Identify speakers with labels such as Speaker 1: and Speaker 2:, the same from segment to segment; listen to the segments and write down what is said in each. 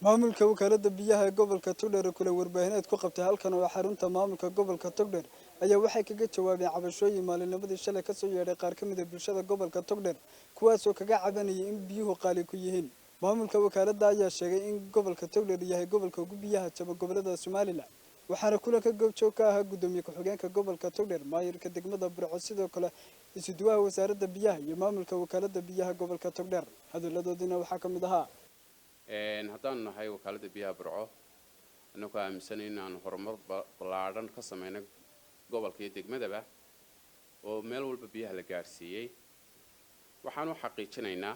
Speaker 1: maamulka wakaalada biyaha ee gobolka Togdheer kula warbaahineed ku qabtay halkan oo xarunta maamulka gobolka Togdheer ayaa waxay kaga jawaabeen cabashooyin maalinnimadii shalay ka soo yeedhay qaar ka mid ah bulshada gobolka Togdheer kuwaas oo kaga cabanayay in biyuhu qaali ku yihiin maamulka wakaalada ayaa sheegay in gobolka Togdheer yahay gobolka ugu biyaha jaba gobolada Soomaaliland waxaana kulanka goobjoog ka ahaa gudoomiye ku-xigeenka gobolka Togdheer maayirka degmada Burco sidoo kale isuduwaha wasaaradda biyaha iyo maamulka wakaalada biyaha gobolka Togdheer hadaladoodina waxaa ka mid ahaa
Speaker 2: haddaan nahay wakaalada biyaha Burco annagu aaminsanay in aan horumar ballaaran ka sameeyno gobolka iyo degmadaba oo meel walba biyaha la gaarsiiyay waxaan u xaqiijinaynaa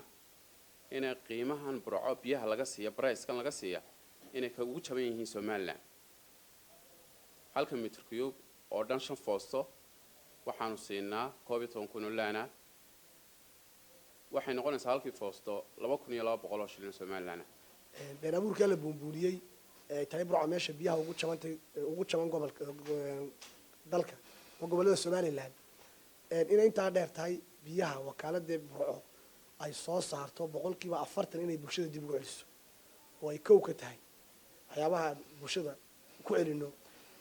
Speaker 2: in qiimahan Burco biyaha laga siiyo price-kan laga siiyo inay ka ugu jaban yihiin Soomaaliland halka mitir cube oo dhan 5 foosto waxaanu siinaa 12 kun oo laana waxay noqonaysaa halkii foosto 2200 shilin Soomaaliland
Speaker 3: been abuurka la buunbuuniyay tahay Burco meesha biyaha ugu jaban gobolka dalka oo gobolada Soomaaliland in inta dheer tahay biyaha wakaalada Burco ay soo saarto 40% inay bulshada dib ugu celiso oo ay kow ka tahay waxyaabaha bulshada ku celino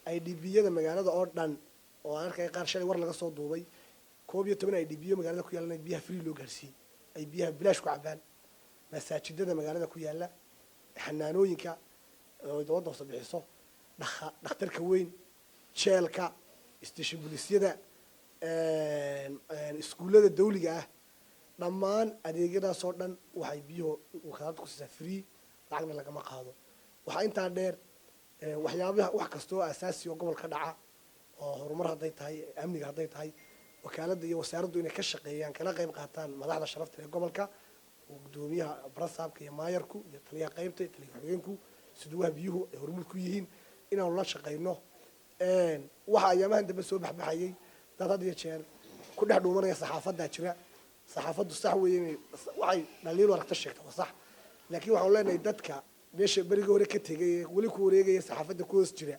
Speaker 3: ay dhibiyada magaalada oo dhan oo arkay qaar shalay war laga soo duubay 12 ay dhibiyo magaalada ku yaalana biyaha free loo gaarsiiyay ay biyaha bilaash ku cabaan masaajidada magaalada ku yaala xanaanooyinka oo dawladda soo bixiso dhakhtarka weyn jeelka station police-yada iskuulada dawliga ah dhammaan adeegyadaas oo dhan waxay biyo wakaalada ku siisaa free lacagna lagama qaado waxa inta dheer waxyaabaha wax kasto asaasi oo gobolka dhaca oo horumar haday tahay amniga haday tahay wakaalada iyo wasaaraddu inay ka shaqeeyaan kala qayb qaataan madaxda sharafta ee gobolka gudoomiyaha barsaabka iyo maayarku iyo taliyaha qaybta taliyaha xogeenku siduwaha biyuhu ay horumar ku yihiin inaan la shaqeyno waxa ayamahan dambe soo baxbaxayay dad had iyo jeer ku dhex dhuumanaya saxaafadda jira saxaafaddu sax weeyeen waxay dhaliil warqad sheegtay sax laakiin waxaan leenahay dadka meesha bariga hore ka tagay wali ku wareegaya saxaafadda ku hoos jira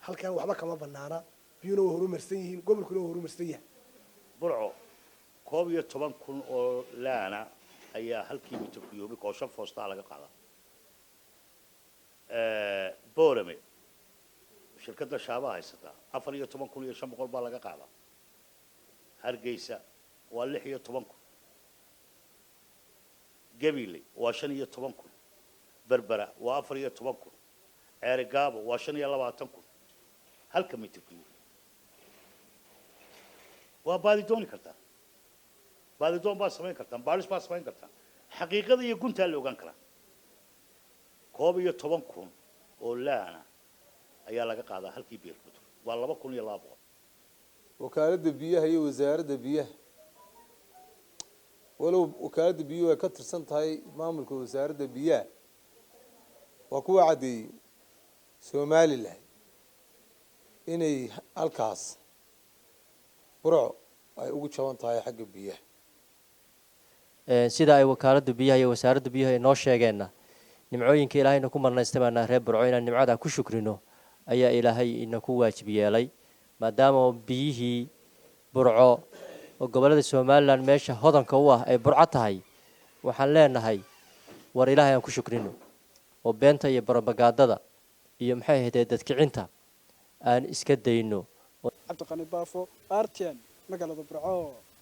Speaker 3: halkan waxba kama banaana biyuuna way horumarsan yihiin gobolkuna way horumarsan yahay
Speaker 4: Burco 12 kun oo laana ayaa halkii mitir cube oo 5 foosta laga qaadaa Boorame shirkadda Shaaba haysata 14 kun iyo 500 baa laga qaadaa Hargeysa waa 16 kun Gabiley waa 15 kun Berbera waa 14 kun Ergaabo waa 25 kun halka mitir cube waa baadi dooni kartaa baadi doon baa samayn kartaa baaris baa samayn kartaa xaqiiqada iyo gunta la ogaan karaa 12 kun oo laana ayaa laga qaadaa halkii biir ku waa 2200
Speaker 5: wakaalada biyaha iyo wasaaradda biyaha walow wakaalada biyaha ka tirsan tahay maamulka wasaaradda biyaha waa kuwa cadeeyay Soomaaliland inay halkaas Burco ay ugu jaban tahay xagga biyaha
Speaker 6: sida ay wakaalada biyaha iyo wasaaradda biyaha ay noo sheegeenna nimcooyinka Ilaahayna ku marnaystaana reer Burco inaan nimcada ku shukrino ayaa Ilaahay ina ku waajib yeelay maadaama biyihii Burco oo gobolada Soomaaliland meesha hodanka u ah ay Burco tahay waxaan leenahay war Ilaahay aan ku shukrino oo beenta iyo propagandada iyo maxay ahayd dadkicinta aan iska dayno
Speaker 1: Cabdi Qani Baafo RTN magaalada Burco